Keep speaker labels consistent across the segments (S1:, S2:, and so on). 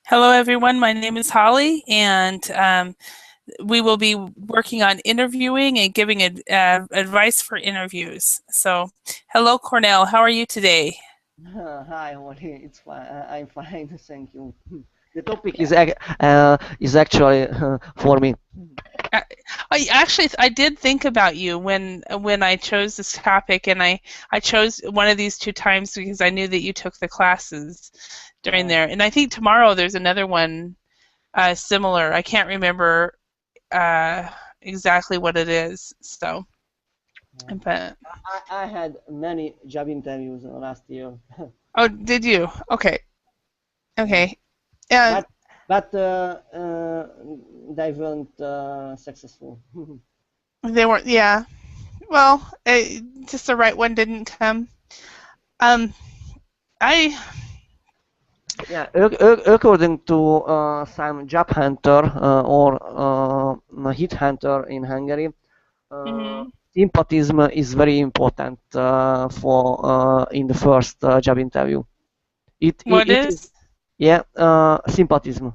S1: Hello, everyone. My name is Holly, and we will be working on interviewing and giving advice for interviews. So, hello, Cornell. How are you today?
S2: Hi, Wally. It's fine. I'm fine. Thank you. The topic is actually for me.
S1: I, I did think about you when I chose this topic, and I chose one of these two times because I knew that you took the classes during
S2: Uh,
S1: there, and I think tomorrow there's another one similar. I can't remember uh, exactly what it is. So, but
S2: I had many job interviews last year.
S1: oh, did you? Okay,
S2: Yeah.
S1: okay. Uh,
S2: But but they weren't successful.
S1: they weren't. Yeah. Well, just the right one didn't come. Um, I.
S2: Yeah, according to some job hunter or hit hunter in Hungary,
S1: Mhm.
S2: sympathism is very important for in the first job interview.
S1: What
S2: It is,
S1: is?
S2: yeah, sympathism,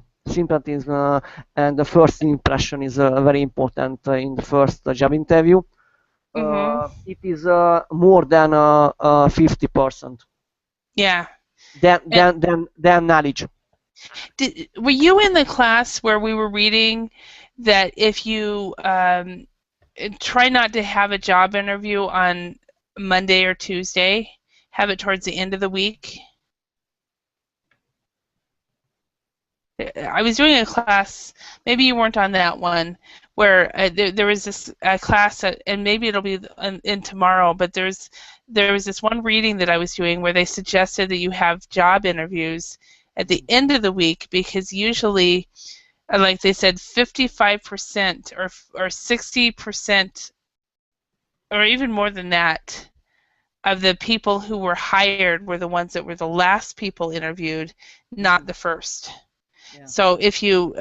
S2: and the first impression is very important in the first job interview.
S1: Mhm.
S2: It is more than 50%
S1: Yeah.
S2: than
S1: And
S2: knowledge.
S1: were you in the class where we were reading that if you try not to have a job interview on Monday or Tuesday, have it towards the end of the week? I was doing a class, maybe you weren't on that one, where there was this class, and maybe it'll be in tomorrow, but there was this one reading that I was doing where they suggested that you have job interviews at the end of the week because usually, like they said, 55% or 60% or even more than that of the people who were hired were the ones that were the last people interviewed, not
S2: Mhm.
S1: the first.
S2: Yeah.
S1: So if you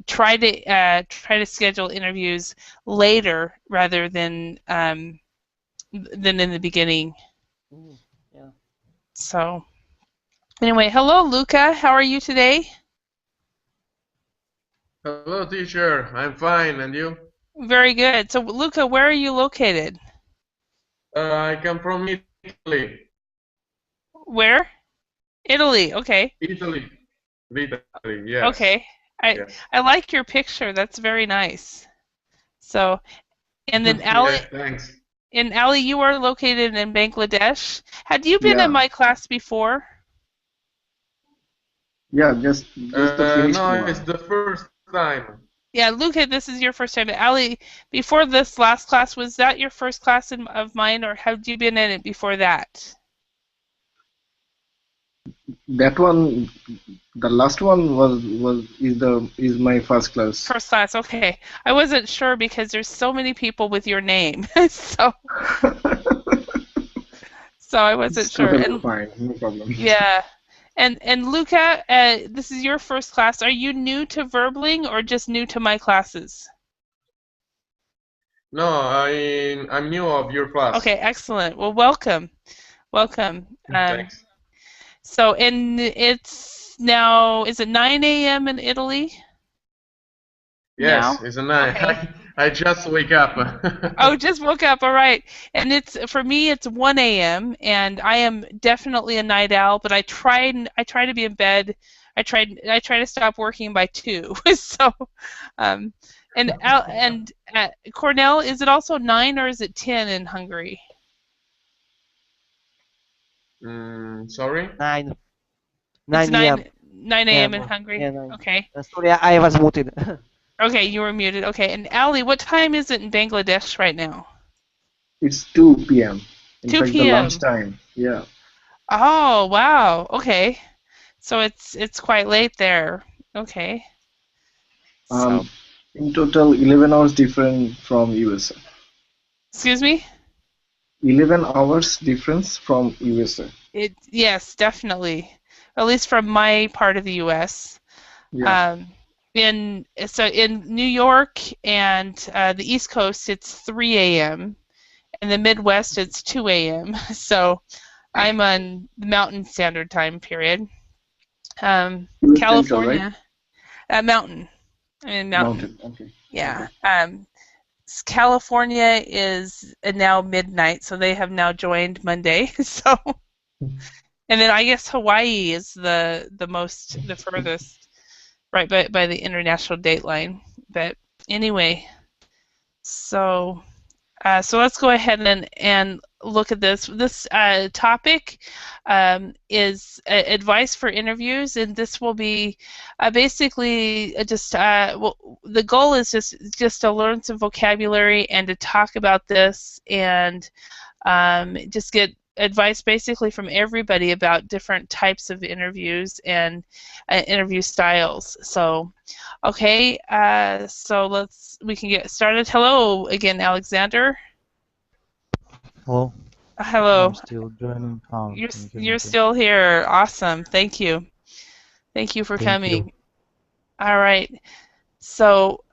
S1: try to schedule interviews later rather than in the beginning.
S2: Mhm. Yeah.
S1: So anyway, hello Luca. How are you today?
S3: Hello, teacher. I'm fine, and you?
S1: Very good. So Luca, where are you located?
S3: I come from Italy.
S1: Where? Italy. Okay.
S3: Italy. Italy, yes.
S1: Okay. I
S3: Yes.
S1: I like your picture. That's very nice. So and then
S3: Yeah,
S1: Ali
S3: thanks.
S1: and Ali, you are located in Bangladesh. Had you been in
S4: Yeah,
S1: my class before?
S4: yeah, just the finished
S3: No, it's
S4: one.
S3: the first time.
S1: Yeah, Luca, this is your first time. Ali, before this last class, was that your first class of mine, or had you been in it before that?
S4: That one, the last one is my first class.
S1: First class, okay. I wasn't sure because there's so many people with your name, so I wasn't
S4: It's
S1: sure.
S4: totally
S1: And
S4: fine, no problem.
S1: yeah, and Luca, this is your first class. Are you new to Verbling or just new to my classes?
S3: No, I'm new of your class.
S1: Okay, excellent. Well, welcome, welcome.
S3: Thanks.
S1: So, and it's now, is it 9 a.m. in Italy
S3: Yes,
S1: now?
S3: it's a night.
S1: Okay.
S3: I just wake up.
S1: Oh, just woke up. All right. And it's for me it's 1 a.m. and I am definitely a night owl, but I try to be in bed. I try to stop working by 2. So, um and Cornell, is it also 9 or is it 10 in Hungary?
S3: Sorry?
S2: 9
S1: It's
S2: 9
S1: 9
S2: a.m.
S1: 9 a.m. in
S2: Yeah,
S1: Hungary.
S2: 9.
S1: Okay.
S2: Sorry, I was muted.
S1: Okay, you were muted. Okay. And Ali, what time is it in Bangladesh right now?
S4: It's 2 p.m. In fact, the
S1: 2 p.m.
S4: lunchtime. Yeah.
S1: Oh, wow. Okay. So it's quite late there. Okay. So,
S4: Um, in total, 11 hours different from USA.
S1: excuse me?
S4: 11 hours difference from USA.
S1: It yes, definitely. At least from my part of the US.
S4: Yeah.
S1: Um, in New York and the East Coast, it's 3 a.m. In the Midwest, it's 2 a.m. So I'm on the Mountain Standard Time period.
S4: US Central, right?
S1: California, Mountain. I mean Mountain.
S4: Mountain. Okay.
S1: Yeah. California is now midnight, so they have now joined Monday. So, and then I guess Hawaii is the furthest, right by the international date line. But anyway, so so let's go ahead and look at this. This topic is advice for interviews, and this will be basically just well, the goal is just to learn some vocabulary and to talk about this and just get advice basically from everybody about different types of interviews and interview styles. So, okay, so we can get started. Hello again, Alexander.
S5: Hello.
S1: Hello.
S5: I'm still joining.
S1: You're still here. Awesome. Thank you. Thank you for coming. All right. So,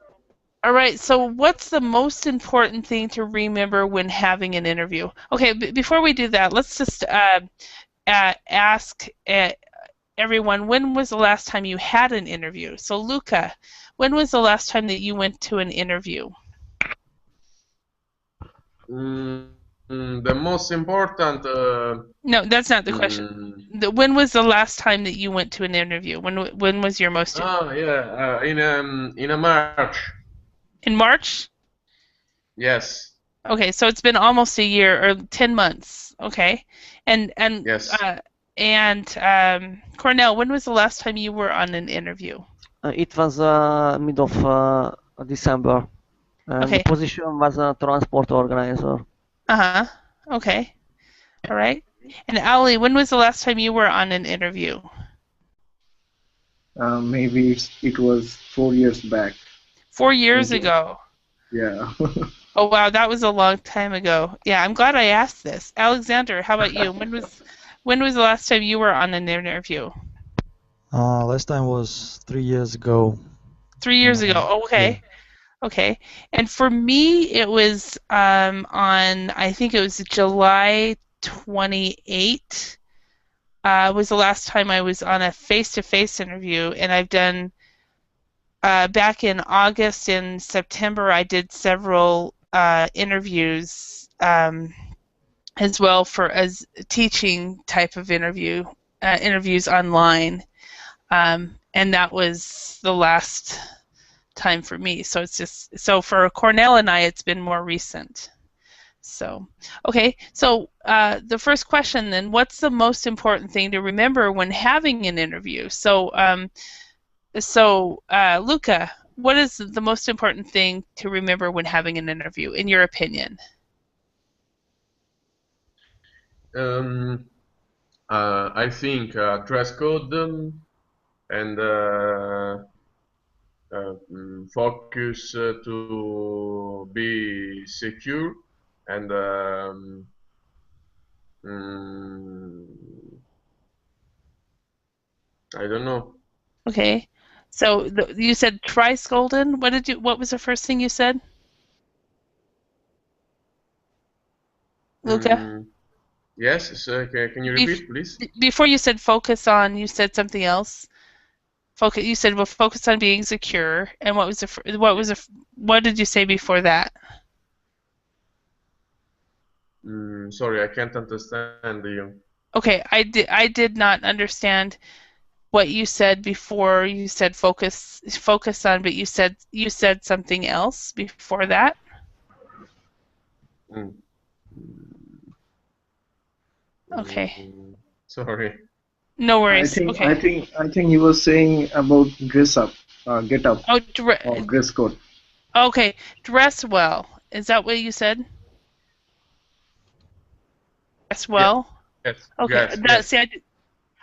S1: what's the most important thing to remember when having an interview? Okay, before we do that, let's just ask everyone, when was the last time you had an interview? So, Luca, when was the last time that you went to an interview?
S3: The most important.
S1: No, that's not the question. When was the last time that you went to an interview? When was your most?
S3: Oh yeah, in a March.
S1: In March?
S3: Yes.
S1: Okay, so it's been almost a year or 10 months. Okay, and
S3: Yes.
S1: Cornell, when was the last time you were on an interview?
S2: It was mid of December.
S1: Okay.
S2: The position was a transport organizer.
S1: Okay. All right. And Ali, when was the last time you were on an interview?
S4: Maybe it was 4 years back.
S1: 4 years ago.
S4: Yeah.
S1: Oh wow, that was a long time ago. Yeah, I'm glad I asked this. Alexander, how about you? When was the last time you were on an interview?
S5: Last time was 3 years ago.
S1: 3 years ago. Oh, okay.
S5: Yeah.
S1: Okay. And for me, it was on, I think it was July 28th. Was the last time I was on a face-to-face interview, and I've done back in August and September. I did several interviews as well as teaching type of interviews online, and that was the last time for me. So it's just for Cornell and I, it's been more recent. So okay, so the first question then, what's the most important thing to remember when having an interview? So Luca, what is the most important thing to remember when having an interview, in your opinion?
S3: I think dress code and focus to be secure and I don't know.
S1: Okay, so you said thrice golden. What was the first thing you said, Luca?
S3: Yes, so can you repeat, please?
S1: Before you said focus on, you said something else. You said well, focus on being secure, and what did you say before that?
S3: Sorry, I can't understand you.
S1: Okay, I did not understand what you said before. You said focus on, but you said something else before that. Okay.
S3: Sorry.
S1: No worries.
S4: I think he was saying about dress up, get up,
S1: or
S4: dress code.
S1: Okay, dress well. Is that what you said? Dress well.
S3: Yes.
S1: Okay.
S3: Yes.
S1: See,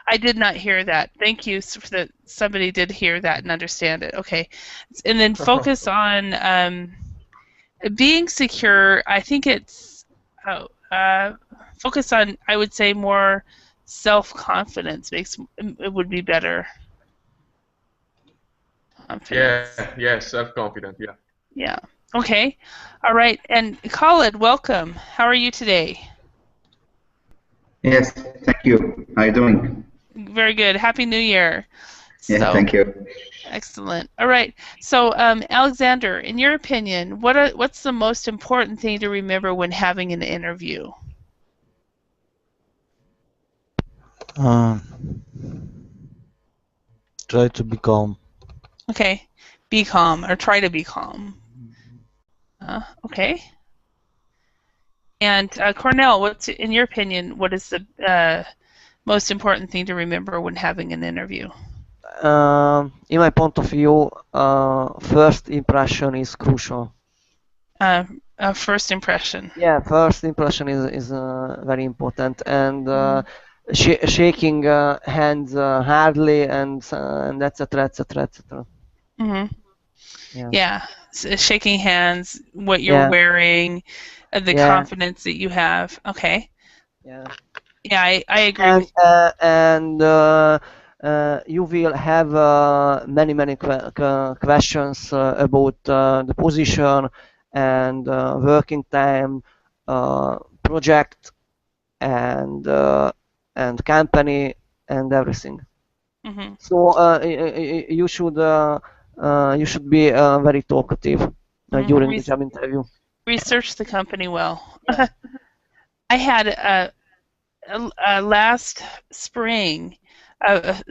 S1: I did not hear that. Thank you that somebody did hear that and understand it. Okay, and then focus on being secure. I think it's focus on. I would say more self-confidence it would be better.
S3: Yeah. Yes. Self-confident. Yeah.
S1: Yeah. Okay. All right. And Khalid, welcome. How are you today?
S6: Yes, thank you. How are you doing?
S1: Very good. Happy New Year.
S6: Yeah,
S1: So,
S6: thank you.
S1: excellent. All right. So, Alexander, in your opinion, what's the most important thing to remember when having an interview?
S5: Uh, Try to be calm.
S1: Okay. Be calm, or try to be calm. Okay. And Cornell, in your opinion, what is the most important thing to remember when having an interview?
S2: In my point of view, first impression is crucial.
S1: First impression.
S2: Yeah, first impression is very important, and shaking hands hardly, and etc. etc. etc.
S1: Mm-hmm.
S2: Yeah.
S1: Yeah. Shaking hands, what you're wearing, the confidence that you have. Okay.
S2: Yeah.
S1: Yeah, I agree
S2: And
S1: with you.
S2: you will have many questions about the position and working time, project, and company and everything.
S1: Mm-hmm.
S2: So you should be very talkative during the job interview.
S1: Research the company well.
S2: Yeah.
S1: I had last spring, a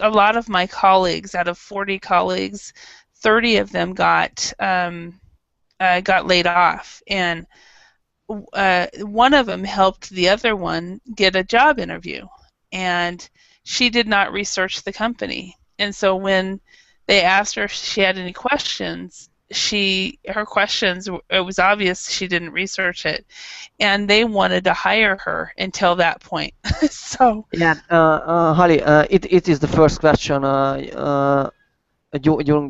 S1: lot of my colleagues, out of 40 colleagues, 30 of them got laid off, and one of them helped the other one get a job interview, and she did not research the company. And so when they asked her if she had any questions, her questions, it was obvious she didn't research it, and they wanted to hire her until that point. So
S2: yeah, Holly, it is the first question during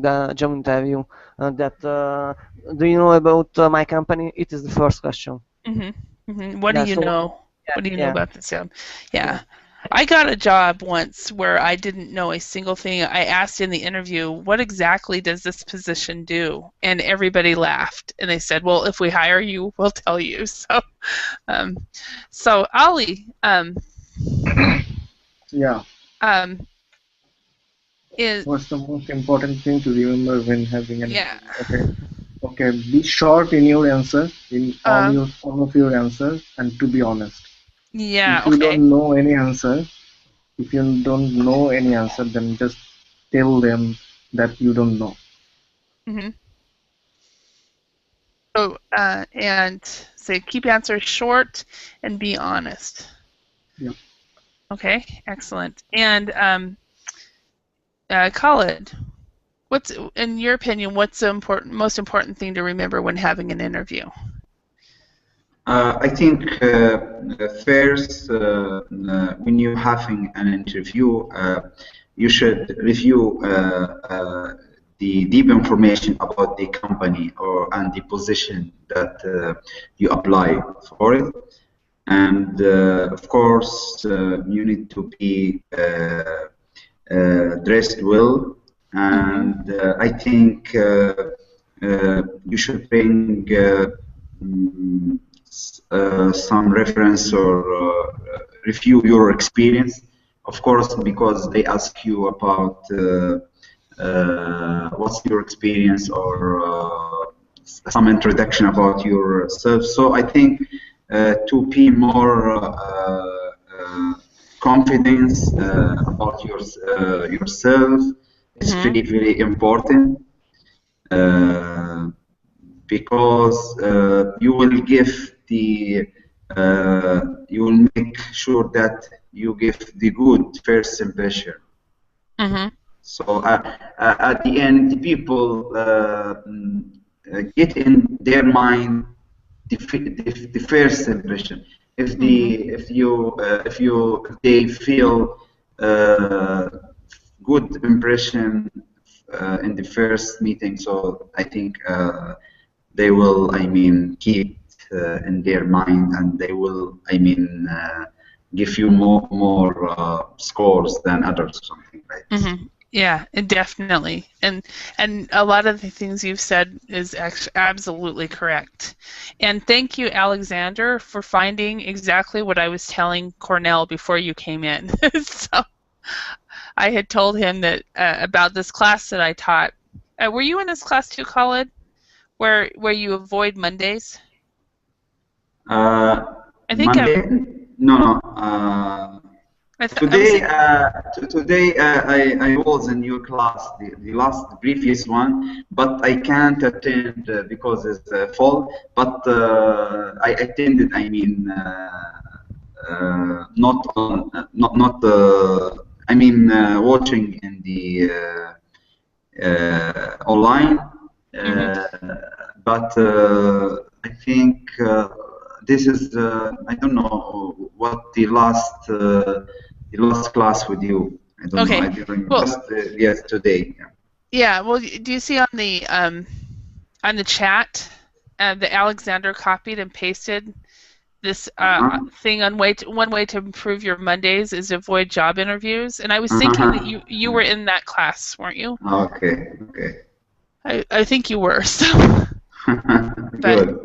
S2: the job interview that do you know about my company? It is the first question.
S1: What do you know? What do you know about this job? Yeah. I got a job once where I didn't know a single thing. I asked in the interview, what exactly does this position do? And everybody laughed. And they said, well, if we hire you, we'll tell you. So, Ali.
S4: Yeah.
S1: What's
S4: the most important thing to remember when having an Okay, be short in your answer, in all of your answers, and to be honest.
S1: Yeah.
S4: If you don't know any answer, then just tell them that you don't know.
S1: Mm-hmm. So, and say keep answers short and be honest.
S4: Yeah.
S1: Okay, excellent. And Khalid, what's, in your opinion, what's the most important thing to remember when having an interview?
S6: I think first, when you're having an interview, you should review the deep information about the company and the position that you apply for it. And of course, you need to be dressed well. And I think you should bring some reference or review your experience, of course, because they ask you about what's your experience or some introduction about yourself. So I think to be more confidence about yourself is really, really important. Because you will give you will make sure that you give the good first impression. So at the end, the people get in their mind the first impression. If they feel good impression in the first meeting, so I think they will, keep in their mind, and they will, give you more scores than others, or something like this.
S1: Yeah, definitely, and a lot of the things you've said is absolutely correct. And thank you, Alexander, for finding exactly what I was telling Cornell before you came in. So, I had told him that about this class that I taught. Were you in this class too, Khalid? Where you avoid Mondays? I think
S6: Monday? No. Today, I was in your class, the previous one, but I can't attend because it's full. But I attended. I mean, not on, not. I mean, watching in the online. But I think this is I don't know what the last class with you. I don't know. I didn't just yes today.
S1: Yeah. Well, do you see on the chat that Alexander copied and pasted this thing on one way to improve your Mondays is avoid job interviews, and I was thinking that you were in that class, weren't you?
S6: Okay.
S1: I think you were. So.
S6: Good.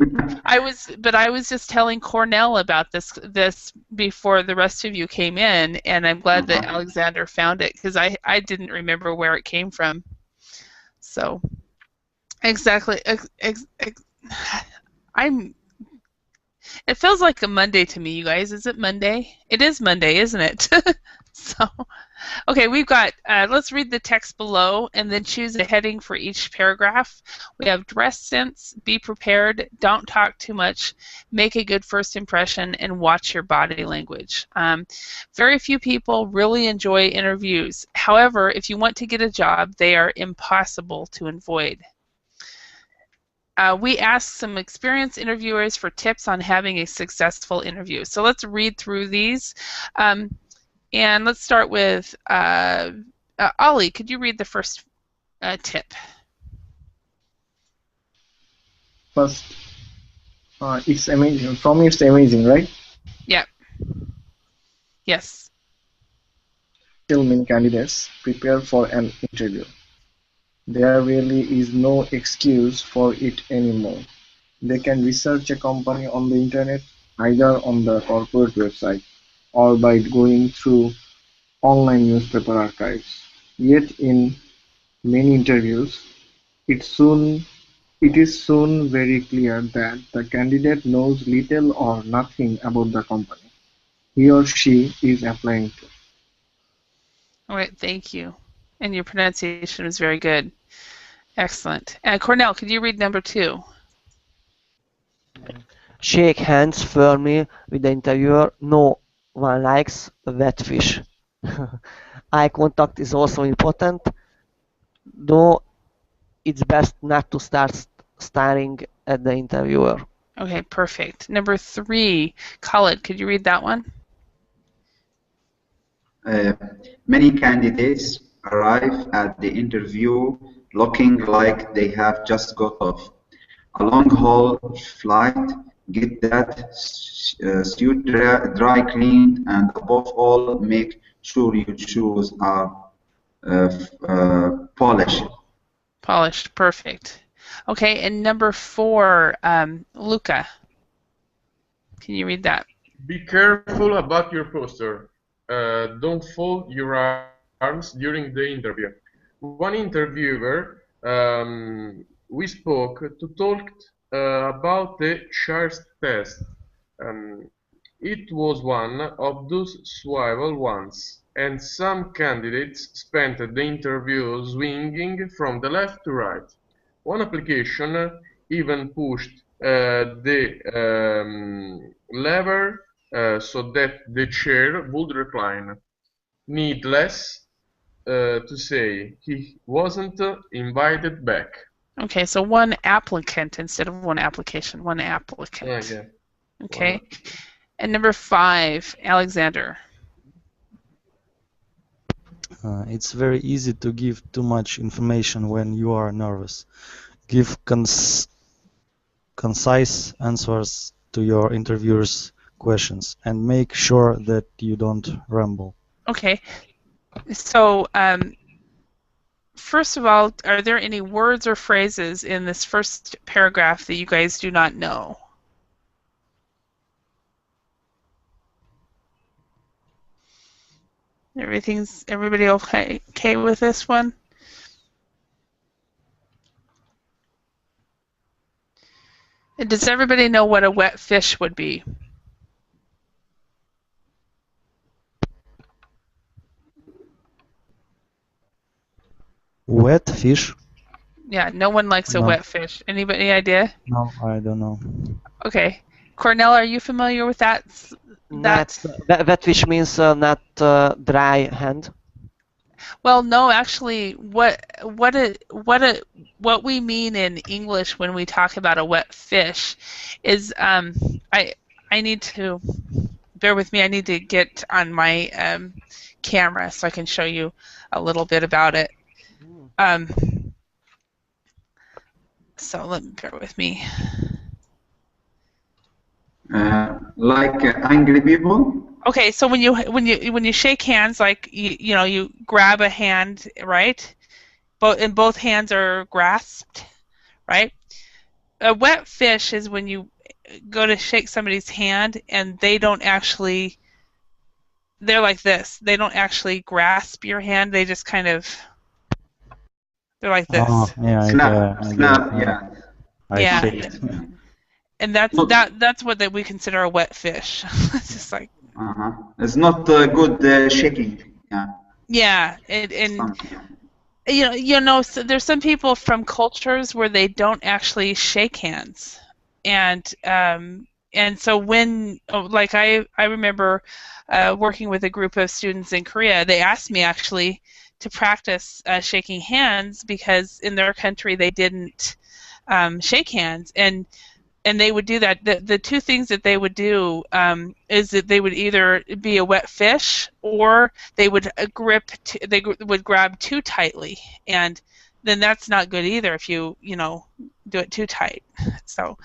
S1: I was just telling Cornell about this before the rest of you came in, and I'm glad that Alexander found it because I didn't remember where it came from. So exactly, it feels like a Monday to me, you guys. Is it Monday? It is Monday, isn't it? So, okay, we've got, let's read the text below and then choose a heading for each paragraph. We have dress sense, be prepared, don't talk too much, make a good first impression, and watch your body language. Very few people really enjoy interviews. However, if you want to get a job, they are impossible to avoid. We asked some experienced interviewers for tips on having a successful interview. So let's read through these. And let's start with Ali. Could you read the first tip?
S4: First, it's amazing. For me, it's amazing, right?
S1: Yeah. Yes.
S4: Still, many candidates prepare for an interview. There really is no excuse for it anymore. They can research a company on the internet, either on the corporate website or by going through online newspaper archives. Yet in many interviews, it is soon very clear that the candidate knows little or nothing about the company he or she is applying to.
S1: All right, thank you. And your pronunciation was very good. Excellent. Cornell, could you read number 2?
S2: Shake hands firmly with the interviewer. No one likes a wet fish. Eye contact is also important, though it's best not to start staring at the interviewer.
S1: Okay, perfect. Number 3, Khalid, could you read that one?
S6: Many candidates arrive at the interview looking like they have just got off a long-haul flight. Get that suit dry cleaned, and above all, make sure your shoes are polished.
S1: Polished, perfect. Okay, and number 4, Luca. Can you read that?
S3: Be careful about your posture. Don't fold your arms during the interview. One interviewer we spoke to talked about the Sharps test. It was one of those swivel ones, and some candidates spent the interview swinging from the left to right. One application even pushed the lever so that the chair would recline. Needless to say, he wasn't invited back.
S1: Okay, so one applicant instead of one application. One applicant.
S3: Yeah.
S1: Okay. And number 5, Alexander.
S5: It's very easy to give too much information when you are nervous. Give concise answers to your interviewer's questions and make sure that you don't ramble.
S1: Okay. So, first of all, are there any words or phrases in this first paragraph that you guys do not know? Everybody okay with this one? And does everybody know what a wet fish would be?
S5: Wet fish?
S1: Yeah, no one likes a
S5: No.
S1: wet fish. Anybody idea?
S5: No, I don't know.
S1: Okay. Cornell, are you familiar with that?
S2: Wet fish means not dry hand.
S1: Well, no, actually, what we mean in English when we talk about a wet fish is I need to bear with me. I need to get on my camera so I can show you a little bit about it. So bear with me.
S6: Like angry people?
S1: Okay, so when you shake hands, like you grab a hand, right? And both hands are grasped, right? A wet fish is when you go to shake somebody's hand and they don't actually. They're like this. They don't actually grasp your hand. They just kind of. They're like this.
S5: Oh, yeah,
S6: Snap, yeah.
S1: Yeah.
S5: see it.
S1: And that's what we consider a wet fish. It's just like.
S6: It's not good shaking. Yeah.
S1: Yeah, and so there's some people from cultures where they don't actually shake hands, and so like I remember working with a group of students in Korea, they asked me actually to practice shaking hands because in their country they didn't shake hands, and they would do that. The two things that they would do is that they would either be a wet fish or they would would grab too tightly, and then that's not good either if you do it too tight. So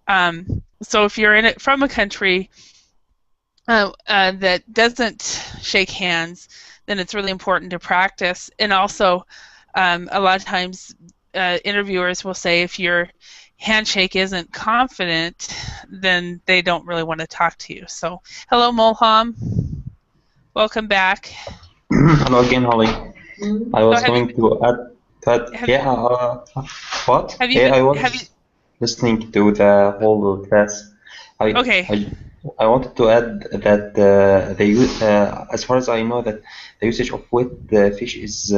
S1: if you're from a country that doesn't shake hands, then it's really important to practice. And also, a lot of times interviewers will say if your handshake isn't confident, then they don't really want to talk to you. So, hello, Molham. Welcome back.
S7: Hello again, Holly. I was going to add that. What? I was listening to the whole class. I wanted to add that as far as I know, that the usage of wet fish is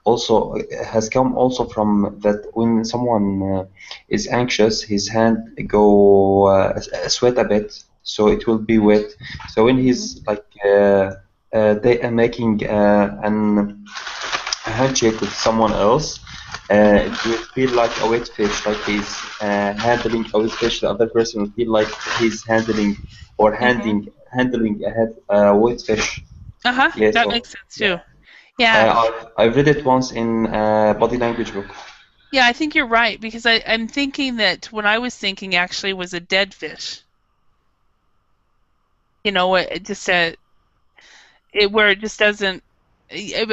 S7: also has come also from that when someone is anxious, his hand go sweat a bit, so it will be wet. So when he's like they are making a handshake with someone else, it will feel like a wet fish, like he's handling a wet fish. The other person will feel like he's handling or handling a wet fish.
S1: Yeah, that makes sense too. Yeah.
S7: I read it once in a body language book.
S1: Yeah, I think you're right, because I'm thinking that what I was thinking actually was a dead fish. It just where it just doesn't.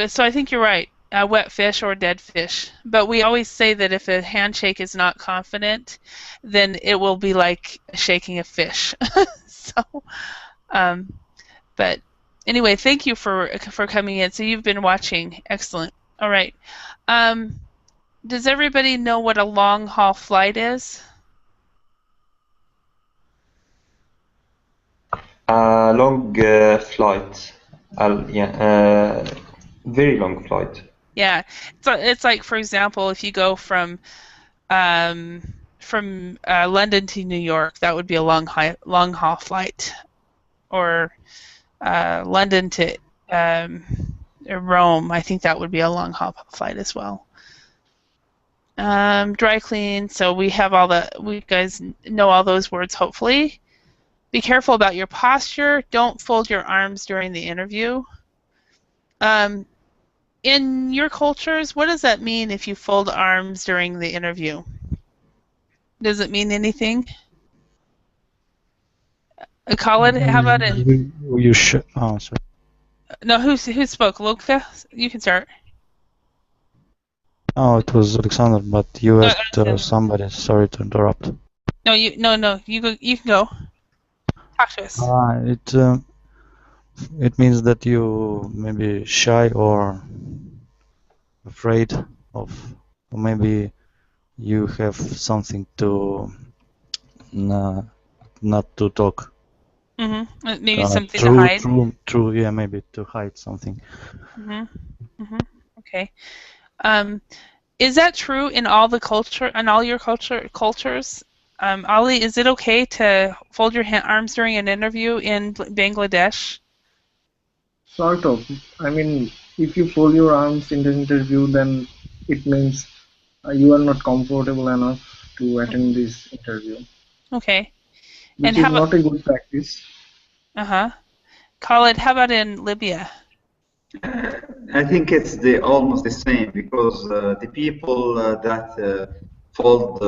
S1: So I think you're right, a wet fish or a dead fish. But we always say that if a handshake is not confident, then it will be like shaking a fish. But. Anyway, thank you for coming in. So you've been watching. Excellent. All right. Does everybody know what a long haul flight is?
S7: Long flight. Very long flight.
S1: Yeah. So it's like, for example, if you go from London to New York, that would be a long haul flight, or London to Rome, I think that would be a long haul flight as well. Dry clean, so we guys know all those words, hopefully. Be careful about your posture. Don't fold your arms during the interview. In your cultures, what does that mean if you fold arms during the interview? Does it mean anything? Khalid, how about it?
S5: You should. Oh, sorry.
S1: No, who spoke? Luca? You can start.
S5: Oh, it was Alexander, but you asked somebody. Sorry to interrupt.
S1: No, you can go. Talk to us.
S5: It means that you maybe shy or afraid of, or maybe you have something to not to talk.
S1: Maybe something to hide.
S5: True. Yeah, maybe to hide something.
S1: Okay. Is that true in all the your cultures? Ali, is it okay to fold your arms during an interview in Bangladesh?
S4: Sort of. I mean, if you fold your arms in the interview, then it means you are not comfortable enough to attend this interview,
S1: Okay.
S4: which
S1: And
S4: is
S1: how about
S4: not a good practice.
S1: Khalid, how about in Libya?
S6: I think it's almost the same because the people that fold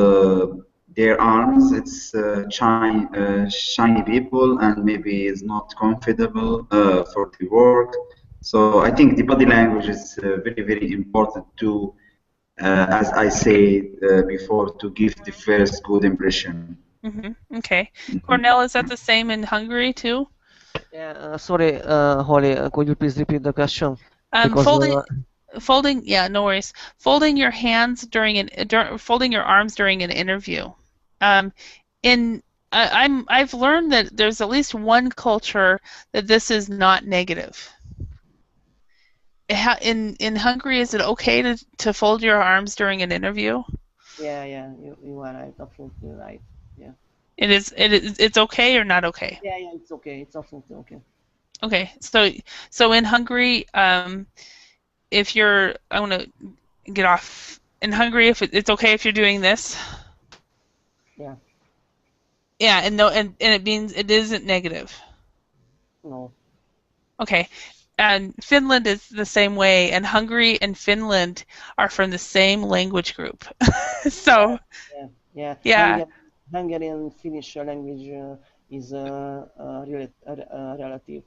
S6: their arms, it's shiny people and maybe is not comfortable for the work. So I think the body language is very, very important to, as I said before, to give the first good impression.
S1: Okay. Cornell, is that the same in Hungary too?
S2: Yeah, sorry, Holly, could you please repeat the question?
S1: Folding, yeah, no worries. Folding your hands folding your arms during an interview. I've learned that there's at least one culture that this is not negative. In Hungary, is it okay to fold your arms during an interview?
S2: Yeah, you are right, absolutely right. Yeah.
S1: It's okay or not okay?
S2: Yeah, it's okay. It's absolutely okay.
S1: Okay, so in Hungary, if you're, I want to get off. In Hungary, if it's okay if you're doing this.
S2: Yeah.
S1: Yeah, and it means it isn't negative.
S2: No.
S1: Okay, and Finland is the same way, and Hungary and Finland are from the same language group. So.
S2: Yeah. Hungarian Finnish language is relative.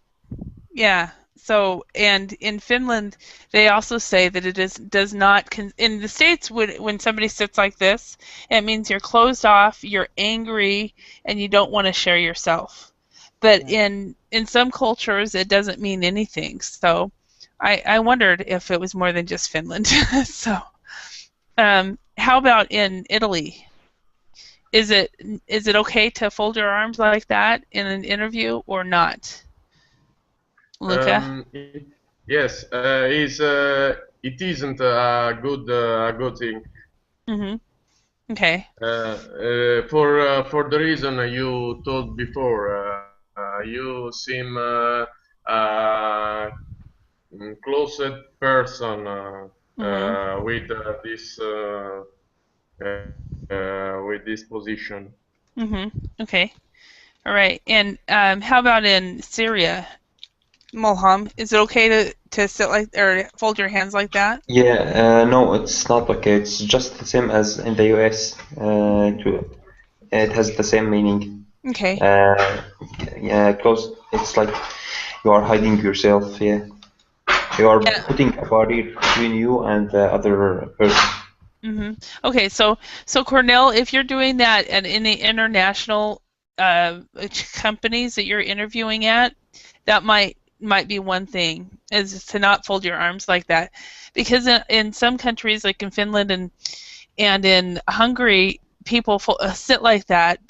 S1: Yeah. So, and in Finland, they also say that does not. In the States, when somebody sits like this, it means you're closed off, you're angry, and you don't want to share yourself. But in some cultures, it doesn't mean anything. So, I wondered if it was more than just Finland. So, how about in Italy? Is it okay to fold your arms like that in an interview or not? Luca?
S3: Yes, it isn't a good thing.
S1: Okay.
S3: For the reason you told before, you seem closed person with this position.
S1: Okay. All right. And how about in Syria? Mulham, is it okay to sit like or fold your hands like that?
S7: Yeah, no, it's not okay. It's just the same as in the US. It has the same meaning.
S1: Okay.
S7: Yeah, close. It's like you are hiding yourself. Yeah, you are putting a barrier between you and the other person.
S1: Okay, so Cornell, if you're doing that and in the international companies that you're interviewing at, that might be one thing, is to not fold your arms like that, because in some countries like in Finland and in Hungary, people sit like that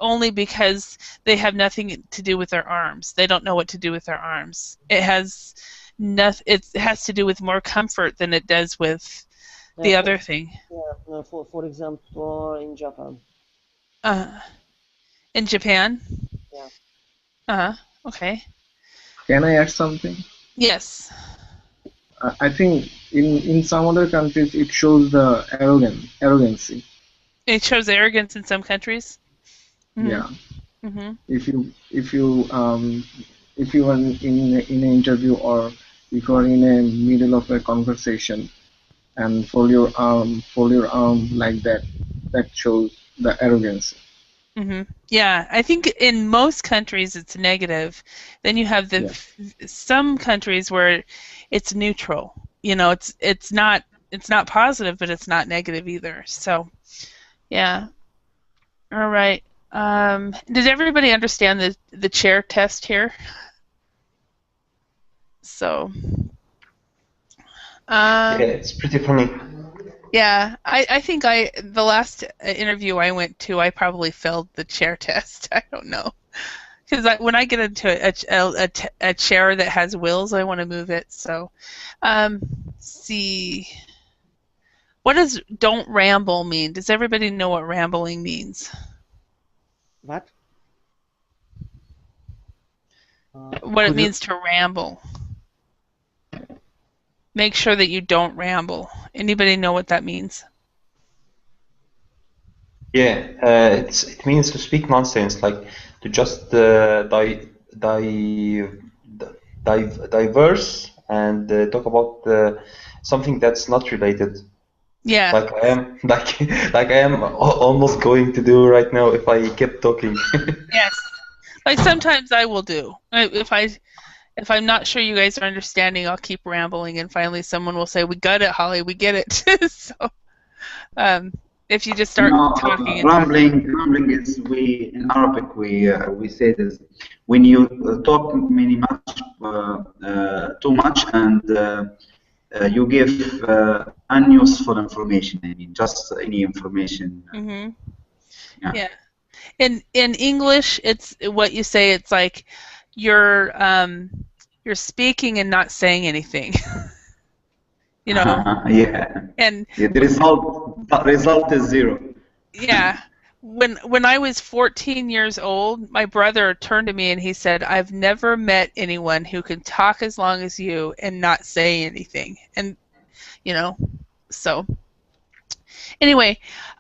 S1: only because they have nothing to do with their arms. They don't know what to do with their arms. It has to do with more comfort than it does with the other thing.
S2: Yeah, for example, in Japan.
S1: In Japan?
S2: Yeah.
S1: Okay.
S4: Can I add something?
S1: Yes.
S4: I think in some other countries it shows the arrogancy.
S1: It shows arrogance in some countries.
S4: Yeah. If you are in an interview or if you are in a middle of a conversation and fold your arm like that shows the arrogance.
S1: Yeah, I think in most countries it's negative. Then you have some countries where it's neutral. You know, it's not positive, but it's not negative either. So, yeah. All right. Did everybody understand the chair test here? So,
S7: Yeah, it's pretty funny.
S1: yeah, I think the last interview I went to, I probably failed the chair test. I don't know. Because when I get into a chair that has wheels, I want to move it. So, see. What does "don't ramble" mean? Does everybody know what rambling means?
S2: What?
S1: What it
S2: Could you?
S1: means to ramble? Make sure that you don't ramble. Anybody know what that means?
S7: Yeah, it means to speak nonsense, like to just diverse and talk about something that's not related.
S1: Yeah.
S7: Like I am, like I am almost going to do right now if I kept talking.
S1: Yes. Like sometimes I will do. If I'm not sure you guys are understanding, I'll keep rambling, and finally someone will say, "We got it, Holly. We get it." So, if you just start talking and talking.
S6: Rambling is in Arabic we say this when you talk too much and you give unuseful information. I mean, just any information.
S1: Mm-hmm.
S6: Yeah.
S1: Yeah. In English, it's what you say. It's like you're speaking and not saying anything. You know.
S6: Yeah.
S1: And
S6: Yeah, the result is zero.
S1: yeah. When I was 14 years old, my brother turned to me and he said, "I've never met anyone who can talk as long as you and not say anything." And so anyway,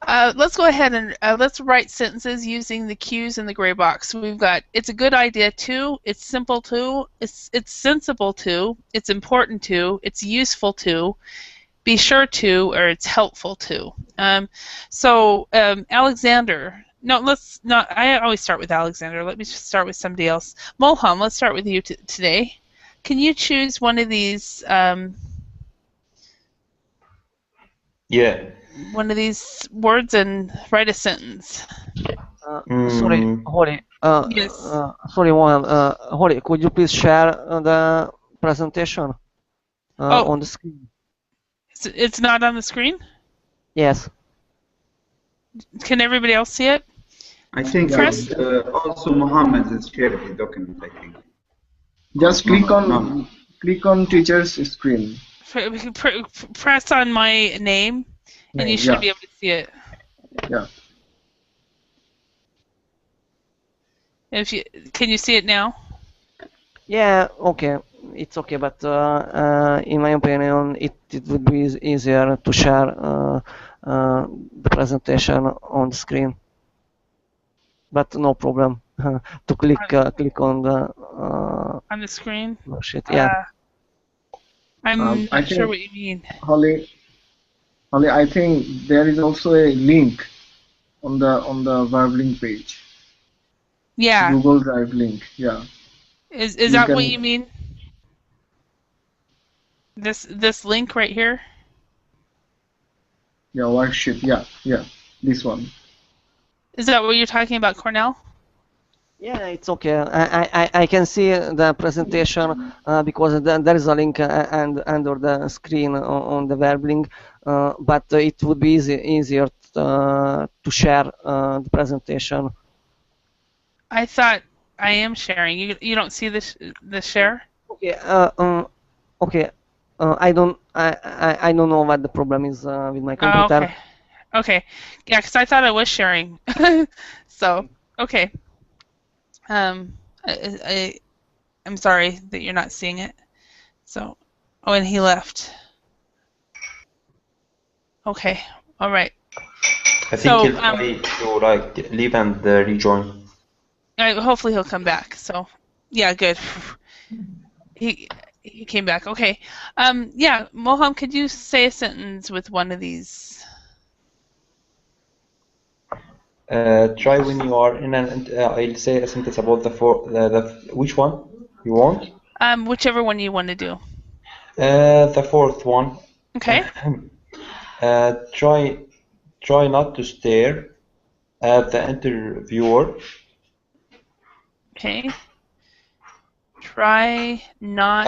S1: let's go ahead and let's write sentences using the cues in the gray box. We've got, it's a good idea to, it's simple to, it's sensible to, it's important to, it's useful to, be sure to, or it's helpful to. Alexander, no, let's not, I always start with Alexander. Let me just start with somebody else. Mulham, let's start with you today. Can you choose one of these
S7: Yeah.
S1: one of these words and write a sentence?
S2: Sorry, Holly.
S1: Yes.
S2: Sorry, Holly, could you please share the presentation on the screen?
S1: It's not on the screen?
S2: Yes.
S1: Can everybody else see it?
S6: I think
S1: Chris?
S6: Also Mohammed is sharing the document, I think.
S4: Just click on teacher's screen.
S1: Press on my name, and you should be able to see it.
S4: Yeah.
S1: Can you see it now?
S2: Yeah, okay. It's okay, but in my opinion, it would be easier to share the presentation on the screen. But no problem to click on
S1: the screen.
S2: Worksheet. Yeah.
S1: I'm not sure what you mean.
S4: Holly, I think there is also a link on the Verbling page.
S1: Yeah.
S4: Google Drive link. Yeah.
S1: Is that what you mean? This link right here?
S4: Yeah, worksheet. Yeah. This one.
S1: Is that what you're talking about, Cornell?
S2: Yeah, it's okay. I can see the presentation because there is a link under the screen on the Verbling, but it would be easier to share the presentation.
S1: I thought I am sharing. You don't see the share?
S2: Okay. Okay. I don't know what the problem is with my computer.
S1: Oh, okay. Yeah, because I thought I was sharing. So okay. I'm sorry that you're not seeing it. So, and he left. Okay. All right.
S7: I think he'll try to leave and rejoin.
S1: Hopefully he'll come back. So, yeah, good. He came back. Okay. Yeah, Moham, could you say a sentence with one of these?
S7: Try when you are in an. I'll say a sentence about which one you want.
S1: Whichever one you want to do.
S7: The fourth one.
S1: Okay.
S7: Try not to stare at the interviewer.
S1: Okay. Try not.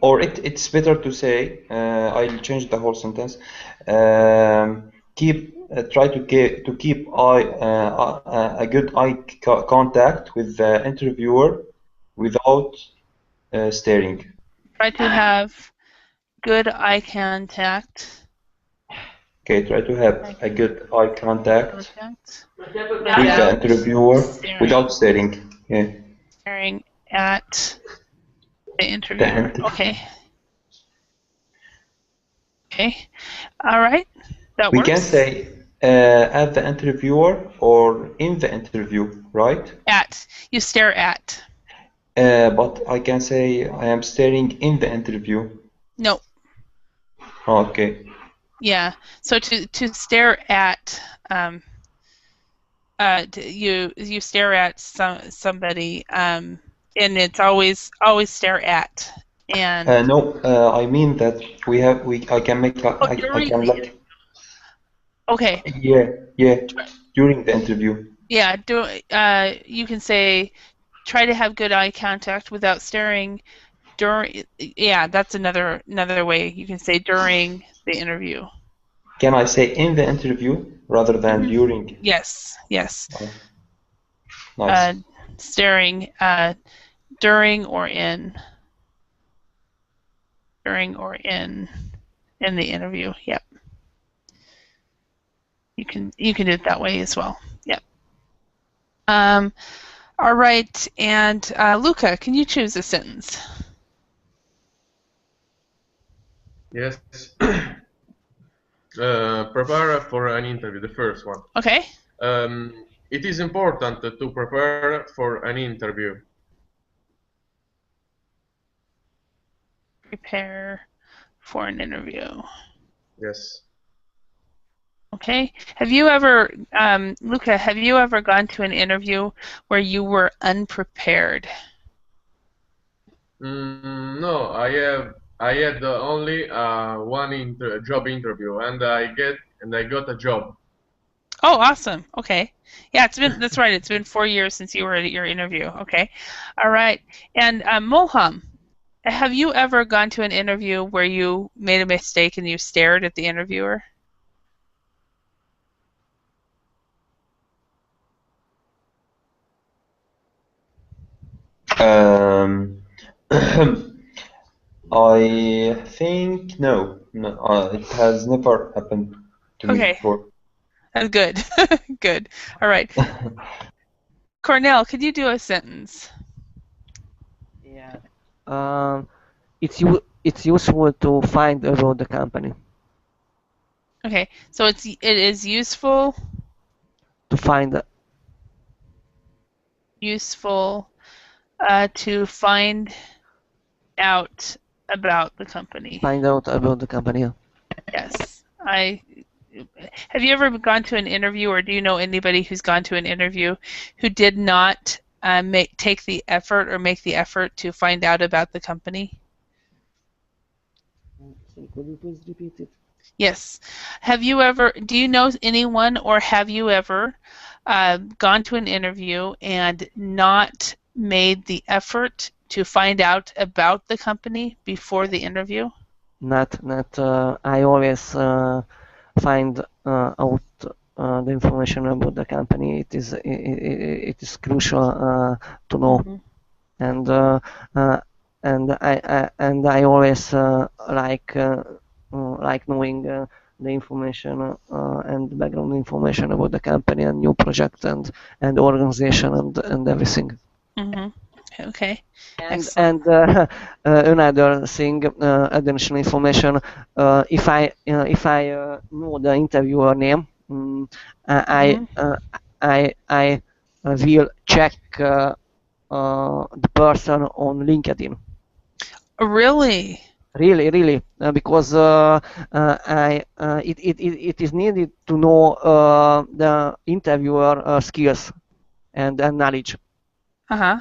S7: Or it's better to say, I'll change the whole sentence. Try to keep a good eye contact with the interviewer without staring.
S1: Try to have good eye contact.
S7: Okay, try to have a good eye contact with the
S1: Without
S7: interviewer
S1: staring.
S7: without staring. Yeah.
S1: Staring at the
S7: The
S1: interviewer.
S7: inter-
S1: Okay. Okay. All right. That
S7: We
S1: works.
S7: can say at the interviewer or in the interview, right?
S1: At. You stare at.
S7: But I can say I am staring in the interview.
S1: No.
S7: Okay.
S1: Yeah. So to stare at. You stare at somebody. And it's always stare at. And
S7: No, I mean that I can make I
S1: during
S7: can
S1: the,
S7: like
S1: okay.
S7: yeah during the interview.
S1: Yeah, you can say try to have good eye contact without staring during. Yeah, that's another way you can say during the interview.
S7: Can I say in the interview rather than during?
S1: Yes.
S7: Oh, nice.
S1: Staring during or in the interview. Yep. You can do it that way as well. Yep. All right, and Luca, can you choose a sentence?
S3: Yes. Prepare for an interview, the first one.
S1: Okay.
S3: It is important to prepare for an interview.
S1: Prepare for an interview.
S3: Yes.
S1: Okay. Have you ever, Luca, have you ever gone to an interview where you were unprepared?
S3: No, I had only one job interview, and I got a job.
S1: Oh, awesome. Okay. Yeah, that's right. It's been 4 years since you were at your interview. Okay. All right. And Moham, have you ever gone to an interview where you made a mistake and you stared at the interviewer?
S7: I think no, it has never happened to me
S1: Okay.
S7: before.
S1: That's good. Good. All right. Cornell, could you do a sentence?
S2: Yeah. It's useful to find about the company.
S1: Okay. So it is useful
S2: To find
S1: to find out about the company.
S2: out about the company. Yeah.
S1: Yes. Have you ever gone to an interview, or do you know anybody who's gone to an interview who did not take the effort or make the effort to find out about the company?
S2: Could you please repeat it?
S1: Yes. Do you know anyone, or have you ever gone to an interview and not made the effort to find out about the company before the interview?
S2: Not. I always find out the information about the company. It is crucial to know, and I always like knowing the information and background information about the company and new project and organization and everything.
S1: Mm-hmm. Okay.
S2: And another thing, additional information. If I know the interviewer name, I will check the person on LinkedIn.
S1: Really?
S2: Really, because it is needed to know the interviewer skills and knowledge.
S1: Uh-huh.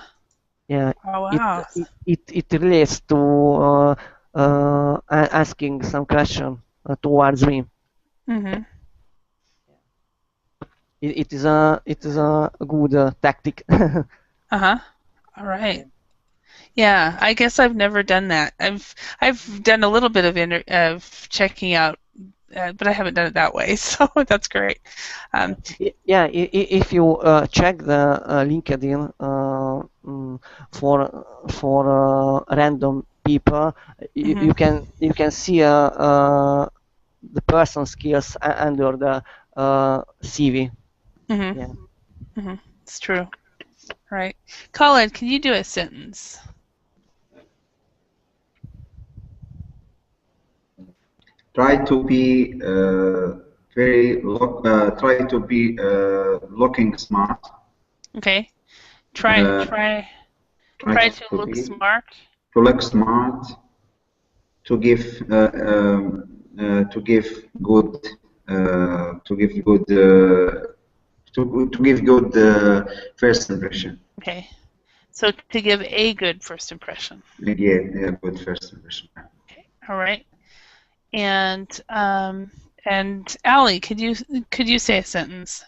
S2: Yeah.
S1: Oh, wow.
S2: It relates to asking some question towards me.
S1: Mm-hmm.
S2: It is a good tactic.
S1: Uh-huh. All right. Yeah, I guess I've never done that. I've done a little bit of checking out, but I haven't done it that way. So that's great.
S2: Yeah, if you check the LinkedIn for random people, you can see the person skills under the CV.
S1: Mm-hmm.
S2: Yeah.
S1: Mm-hmm. It's true. Right. Colin, can you do a sentence?
S6: Try to be looking smart.
S1: Okay. Try to look
S6: be
S1: smart.
S6: To look smart. To give to give good first impression.
S1: Okay. So to give a good first impression.
S6: Yeah, good first impression.
S1: Okay. All right. And Ali, could you say a sentence?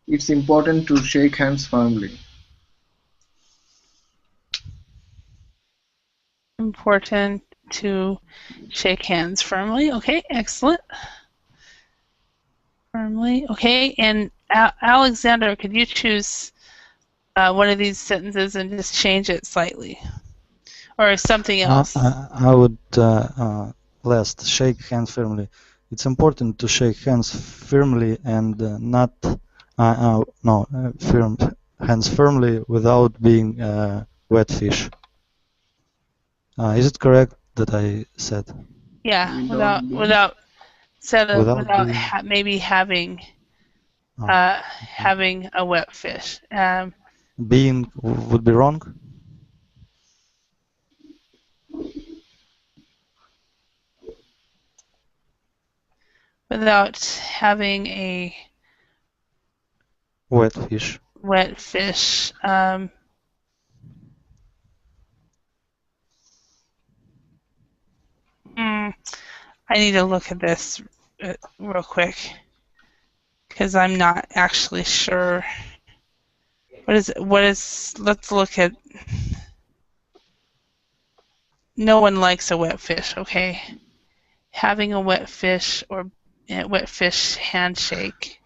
S4: It's important to shake hands firmly.
S1: Important to shake hands firmly. Okay, excellent. Firmly. Okay, and Alexander, could you choose one of these sentences and just change it slightly, or something else?
S5: I would last shake hands firmly. It's important to shake hands firmly and not firm hands firmly without being wet fish. Is it correct that I said?
S1: Yeah, without maybe having having a wet fish.
S5: Being would be wrong.
S1: Without having a
S5: wet fish.
S1: Wet fish. I need to look at this real quick because I'm not actually sure. What is? Let's look at. No one likes a wet fish. Okay, having a wet fish or a wet fish handshake.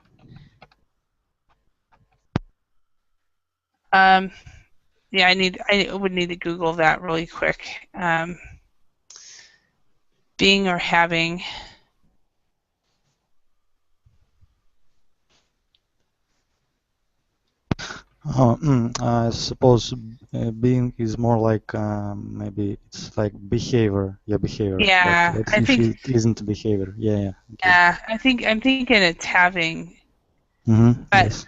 S1: Yeah, I would need to Google that really quick. Being or having.
S5: I suppose being is more like maybe it's like behavior. Yeah, behavior.
S1: Yeah,
S5: but
S1: I think
S5: it isn't behavior. Yeah. Okay.
S1: Yeah, I'm thinking it's having. But
S5: yes.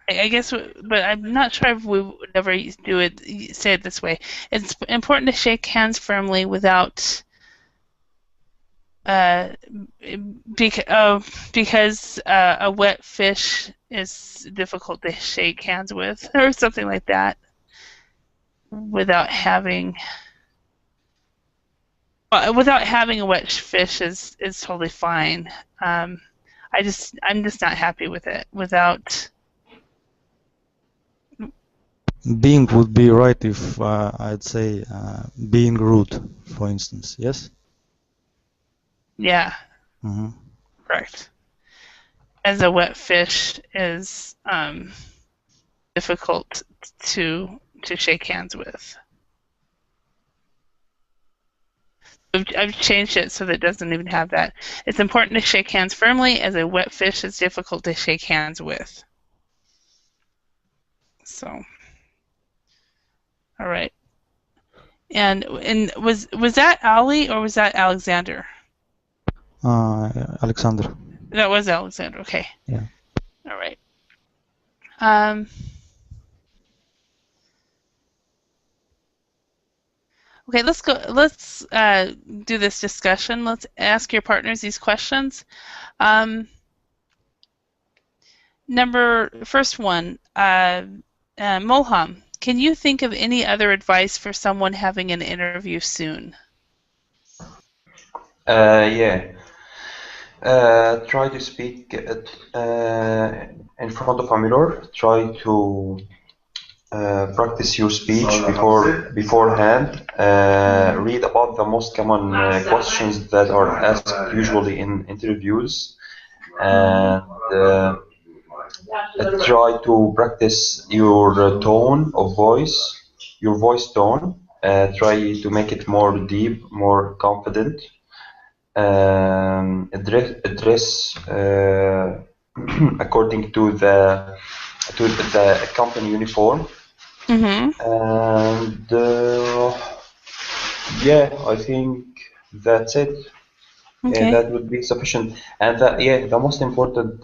S1: I guess, but I'm not sure if we would ever say it this way. It's important to shake hands firmly without, because a wet fish is difficult to shake hands with, or something like that. Without having a wet fish is totally fine. I'm just not happy with it without.
S5: Being would be right if I'd say being rude, for instance. Yes.
S1: Yeah. Correct. As a wet fish is difficult to shake hands with. I've changed it so that it doesn't even have that. It's important to shake hands firmly, as a wet fish is difficult to shake hands with. So, all right. And was that Ali or was that Alexander?
S5: Alexander.
S1: That was Alexander. Okay.
S5: Yeah.
S1: All right. Okay, let's go. Let's do this discussion. Let's ask your partners these questions. First one, Molham, can you think of any other advice for someone having an interview soon?
S7: Yeah. Try to speak in front of a mirror. Try to practice your speech beforehand. Read about the most common questions that are asked usually in interviews, and try to practice your tone of voice, your voice tone. Try to make it more deep, more confident. Address according to the company uniform.
S1: Mm-hmm.
S7: And yeah, I think that's it.
S1: Okay.
S7: That would be sufficient. And the most important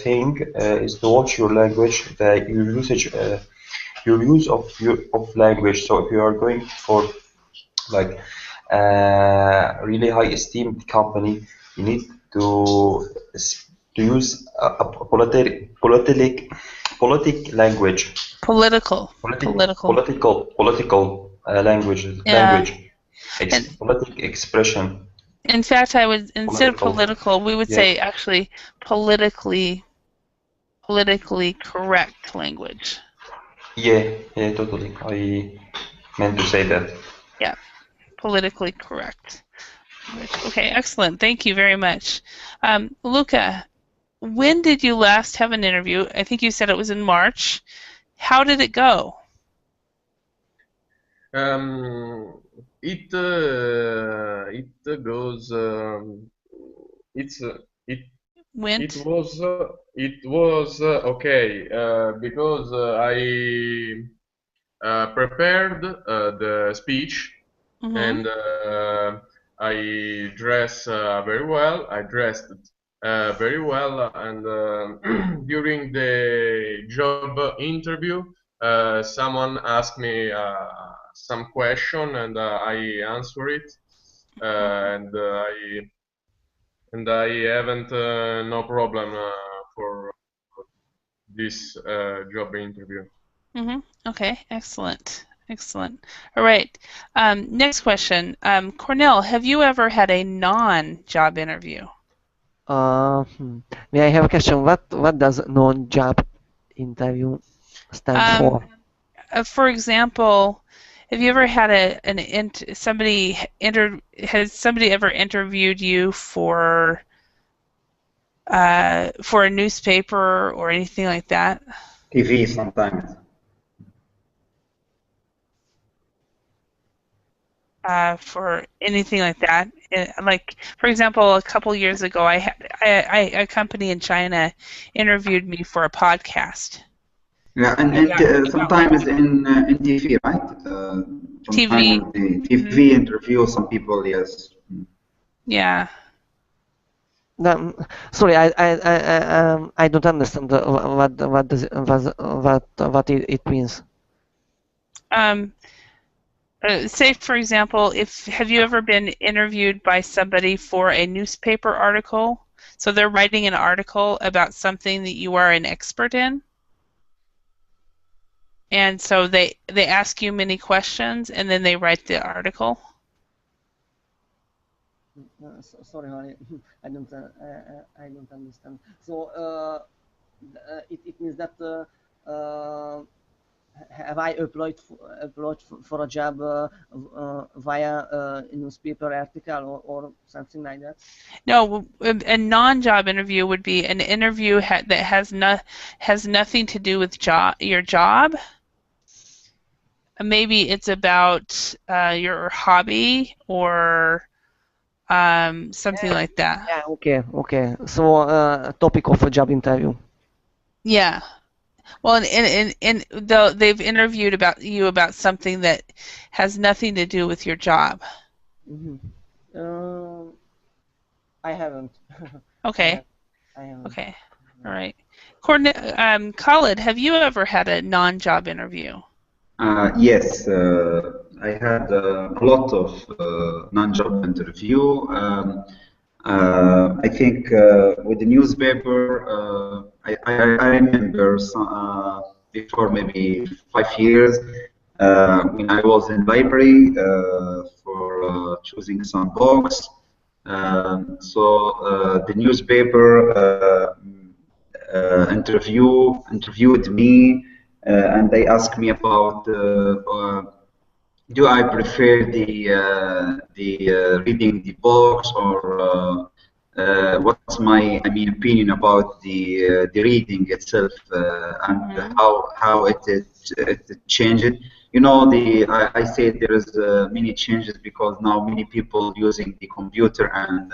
S7: thing is to watch your language, your use of language. So if you are going for like really high esteemed company, you need to use a politic language.
S1: Political
S7: Language.
S1: Yeah.
S7: Politic expression.
S1: In fact, I would, instead of political, we would
S7: Yeah.
S1: say actually politically correct language.
S7: Yeah, totally. I meant to say that.
S1: Yeah, politically correct. Okay, excellent. Thank you very much. Luca, when did you last have an interview? I think you said it was in March. How did it go?
S3: It goes. It was okay because I prepared the speech.
S1: Mm-hmm.
S3: And I dress very well. I dressed very well, and during the job interview, someone asked me some question, and I answer it, and I haven't no problem for this job interview.
S1: Mm-hmm. Okay, excellent. Excellent. All right. Next question. Cornell, have you ever had a non-job interview?
S2: May I have a question? What does non-job interview stand for?
S1: For example, have you ever had has somebody ever interviewed you for a newspaper or anything like that?
S6: TV sometimes.
S1: For anything like that, like for example, a couple years ago, a company in China interviewed me for a podcast.
S6: Yeah, and sometimes in TV, right?
S1: TV.
S6: TV interview some people, yes.
S1: Yeah.
S2: No, sorry, I don't understand what it means.
S1: Say, for example, have you ever been interviewed by somebody for a newspaper article? So they're writing an article about something that you are an expert in, and so they ask you many questions, and then they write the article.
S2: Sorry, honey, I don't understand. So it means that have I applied for a job via a newspaper article or something like that?
S1: No, a non-job interview would be an interview that has nothing to do with your job. Maybe it's about your hobby or something like that.
S2: Yeah, okay. So topic of a job interview.
S1: Yeah. Well, and they've interviewed you about something that has nothing to do with your job.
S2: Mm-hmm. I haven't.
S1: Okay.
S2: I haven't.
S1: Okay. All right. Khalid, have you ever had a non-job interview?
S6: Yes, I had a lot of non-job interview. I think with the newspaper, I remember before maybe 5 years when I was in library for choosing some books. The newspaper interviewed me, and they asked me about do I prefer the reading the books, or what's my opinion about the reading itself, and how it changed. You know, I said there is many changes because now many people using the computer, and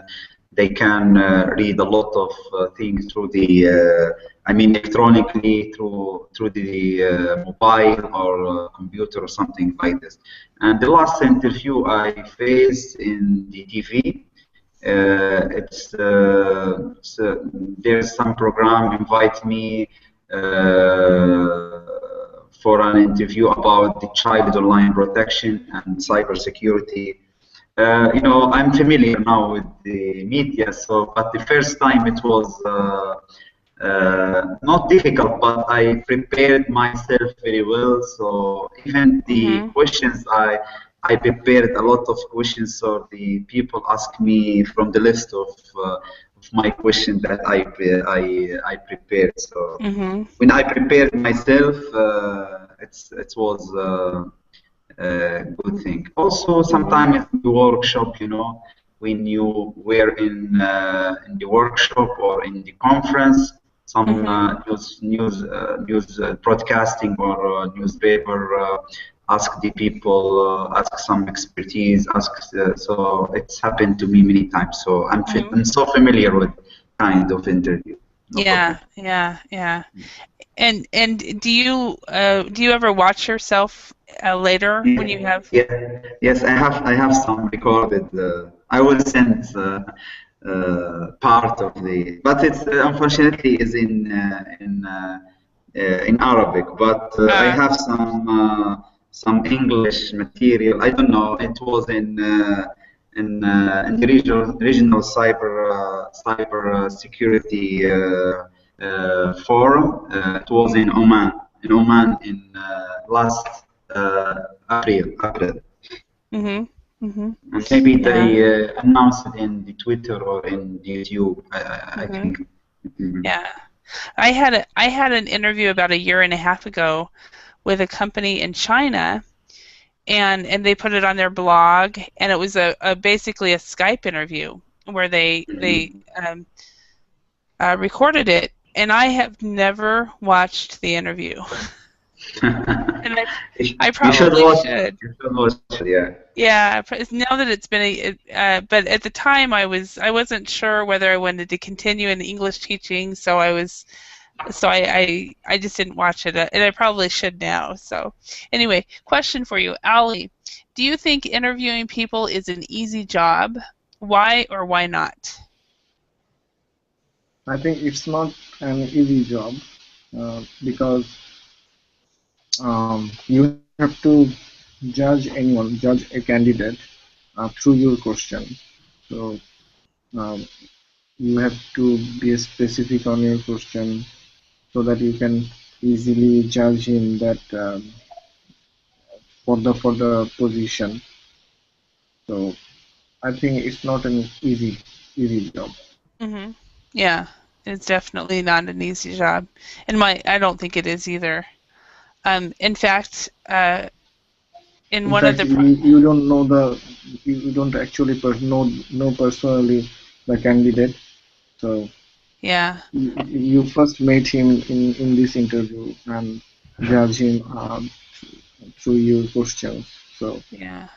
S6: they can read a lot of things through the electronically through the mobile or computer or something like this. And the last interview I faced in the TV, there's some program invite me for an interview about the child online protection and cybersecurity. You know, I'm familiar now with the media, but the first time it was not difficult, but I prepared myself very well. So even the questions, I prepared a lot of questions. So the people ask me from the list of my questions that I prepared. So when I prepared myself, it was a good thing. Also, sometimes in the workshop, you know, when you were in the workshop or in the conference, some news broadcasting or newspaper ask the people, ask some expertise, so it's happened to me many times. So I'm so familiar with kind of interview.
S1: Yeah. And do you ever watch yourself later when you have?
S6: Yes, I have some recorded. I will send part of the, but it's unfortunately is in Arabic. But I have some English material. I don't know. It was in the regional cyber security forum. It was in Oman. In last April. And maybe they announced it in the Twitter or in YouTube. I think.
S1: Yeah, I had an interview about a year and a half ago with a company in China, and they put it on their blog, and it was basically a Skype interview where they recorded it, and I have never watched the interview. And I probably should.
S6: You should watch it,
S1: yeah. Now that it's been but at the time I wasn't sure whether I wanted to continue in English teaching, so I just didn't watch it, and I probably should now. So anyway, question for you, Ali. Do you think interviewing people is an easy job? Why or why not?
S4: I think it's not an easy job because you have to judge a candidate through your question. So you have to be specific on your question so that you can easily judge him that for the position. So I think it's not an easy job.
S1: Yeah, it's definitely not an easy job, and I don't think it is either. In fact,
S4: you don't know you don't actually know personally the candidate, so
S1: yeah,
S4: you first met him in this interview and judge him through your questions. So
S1: yeah,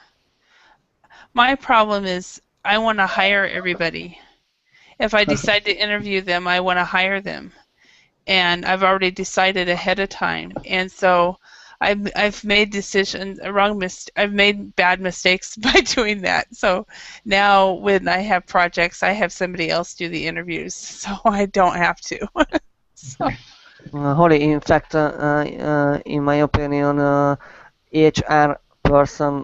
S1: my problem is I want to hire everybody. If I decide to interview them, I want to hire them, and I've already decided ahead of time, and so I've made decisions, I've made bad mistakes by doing that. So now when I have projects, I have somebody else do the interviews, so I don't have to. So.
S2: Holly, in fact, in my opinion, HR person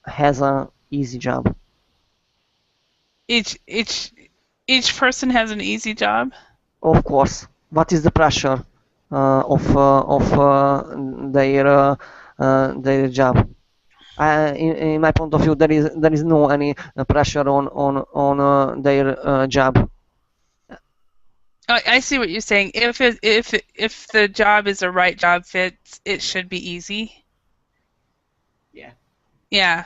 S2: has an easy job.
S1: Each person has an easy job?
S2: Of course. What is the pressure of their job? in my point of view, there is no any pressure on their job.
S1: I see what you're saying. If the job is a right job fit, it should be easy.
S2: Yeah.
S1: Yeah,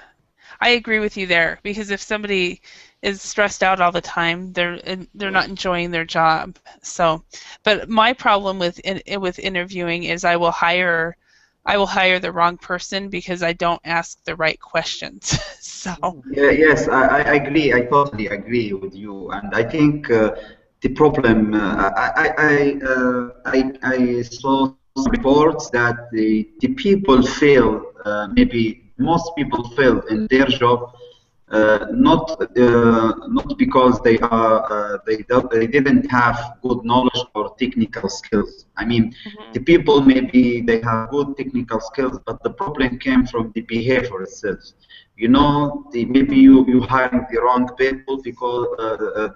S1: I agree with you there, because if somebody is stressed out all the time, they're not enjoying their job. So, but my problem with interviewing is I will hire the wrong person because I don't ask the right questions. So.
S6: Yeah, yes, I agree. I totally agree with you, and I think the problem. I saw some reports that the people fail. Maybe most people fail in their job, not because they didn't have good knowledge or technical skills. I mean, the people maybe they have good technical skills, but the problem came from the behavior itself. You know, maybe you hiring the wrong people because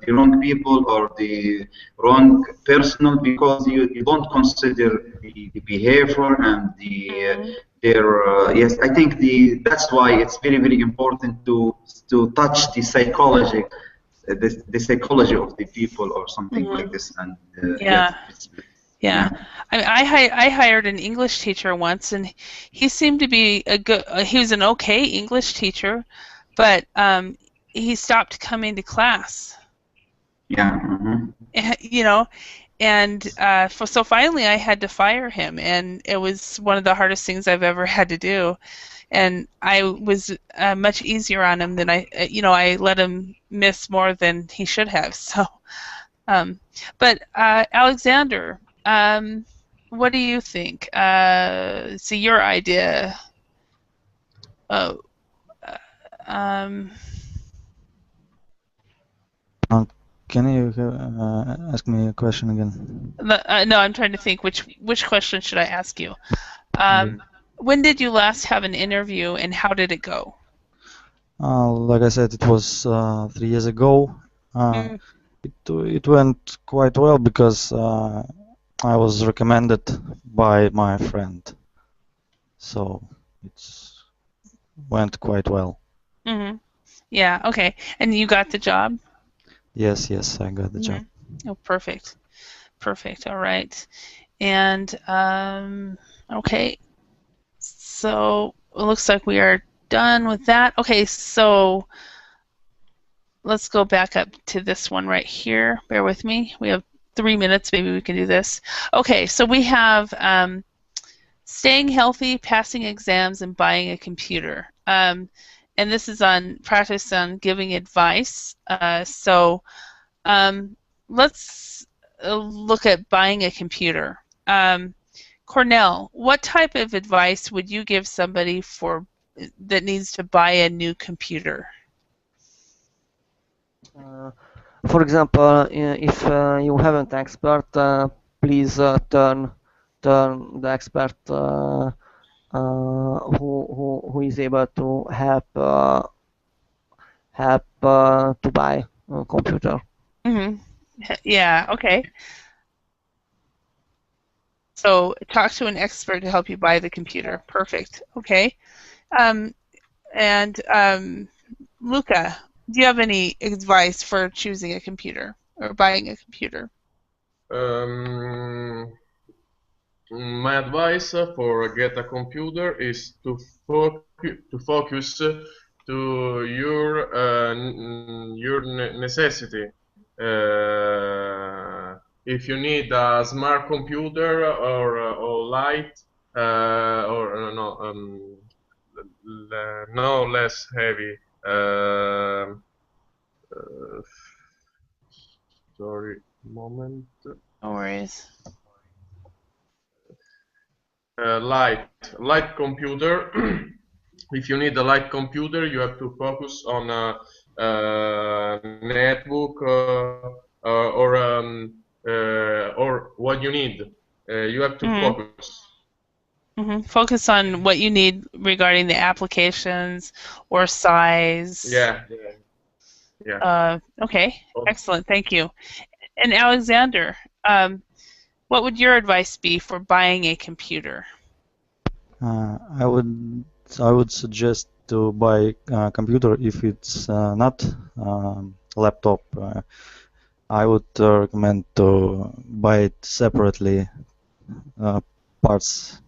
S6: the wrong people or the wrong personnel because you don't consider the behavior and yes, I think that's why it's very important to touch the psychology, the psychology of the people or something like this. And
S1: Yeah.
S6: yes,
S1: Yeah, I hired an English teacher once, and he seemed to be he was an okay English teacher, but he stopped coming to class.
S6: Yeah.
S1: You know, and so finally I had to fire him, and it was one of the hardest things I've ever had to do. And I was much easier on him than I let him miss more than he should have. So, but Alexander. What do you think? See your idea. Oh,
S5: Can you ask me a question again?
S1: no, I'm trying to think which question should I ask you. When did you last have an interview, and how did it go?
S5: Like I said, it was 3 years ago. It went quite well because I was recommended by my friend, so it went quite well.
S1: Yeah. Okay. And you got the job?
S5: Yes, I got the job.
S1: Oh, perfect. All right. And okay. So it looks like we are done with that. Okay. So let's go back up to this one right here. Bear with me. We have 3 minutes. Maybe we can do this. Okay. So we have staying healthy, passing exams, and buying a computer. And this is on practice on giving advice. So let's look at buying a computer. Cornell, what type of advice would you give somebody that needs to buy a new computer?
S2: For example, if you have an expert, please turn the expert who is able to help to buy a computer.
S1: Yeah. Okay. So talk to an expert to help you buy the computer. Perfect. Okay. And Luca, do you have any advice for choosing a computer or buying a computer?
S3: My advice for get a computer is to focus to your necessity. If you need a smart computer or light or no less heavy. Sorry, moment.
S1: No worries.
S3: Light computer. If you need a light computer, you have to focus on a netbook or what you need. You have to focus.
S1: Focus on what you need regarding the applications or size.
S3: Yeah.
S1: Okay. Excellent. Thank you. And Alexander, what would your advice be for buying a computer?
S5: I would suggest to buy a computer if it's not laptop. I would recommend to buy it separately, parts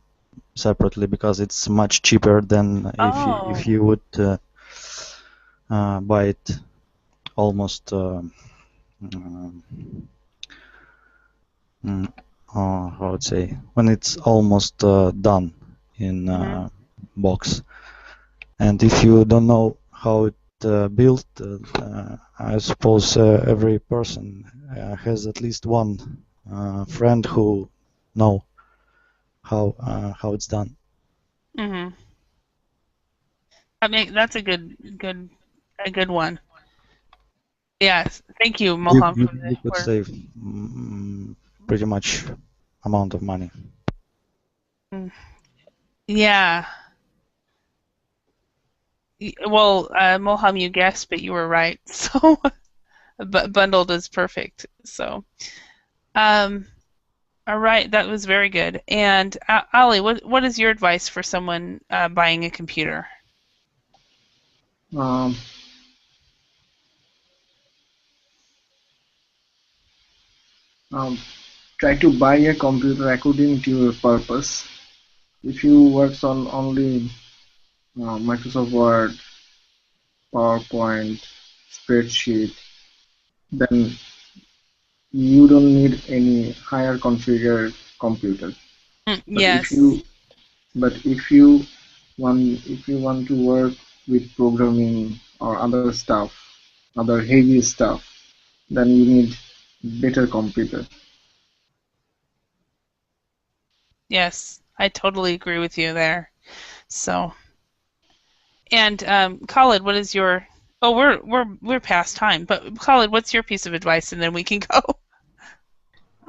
S5: separately, because it's much cheaper than if you would buy it almost how would say, when it's almost done in box. And if you don't know how it built, I suppose every person has at least one friend who know how it's done.
S1: Mm-hmm. That's a good one. Yes, thank you, Moham.
S5: You could save pretty much amount of money.
S1: Yeah. Well, Moham, you guessed, but you were right. So, bundled is perfect. So, all right, that was very good. And Ali, what is your advice for someone buying a computer?
S4: Try to buy a computer according to your purpose. If you work on only Microsoft Word, PowerPoint, spreadsheet, then you don't need any higher configured computer.
S1: Yes.
S4: If you want to work with programming or other stuff, other heavy stuff, then you need better computer.
S1: Yes, I totally agree with you there. So, and Khalid, what is your? Oh, we're past time. But Khalid, what's your piece of advice, and then we can go.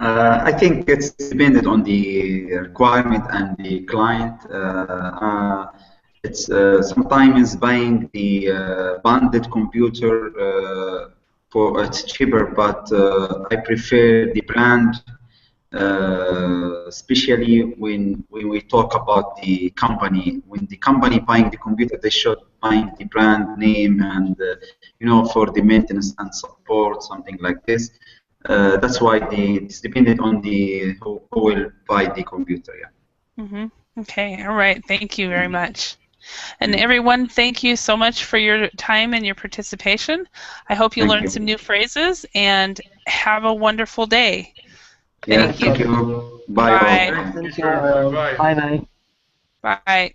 S6: I think it's dependent on the requirement and the client. It's sometimes buying the bundled computer for it's cheaper, but I prefer the brand, especially when we talk about the company. When the company buying the computer, they should buying the brand name and for the maintenance and support, something like this. That's why it's dependent on who will buy the computer. Yeah.
S1: Okay. All right. Thank you very much. And everyone, thank you so much for your time and your participation. I hope you learned some new phrases, and have a wonderful day.
S6: Yeah, thank you. Bye.
S2: Thank you. Bye.
S3: Bye.
S1: Bye.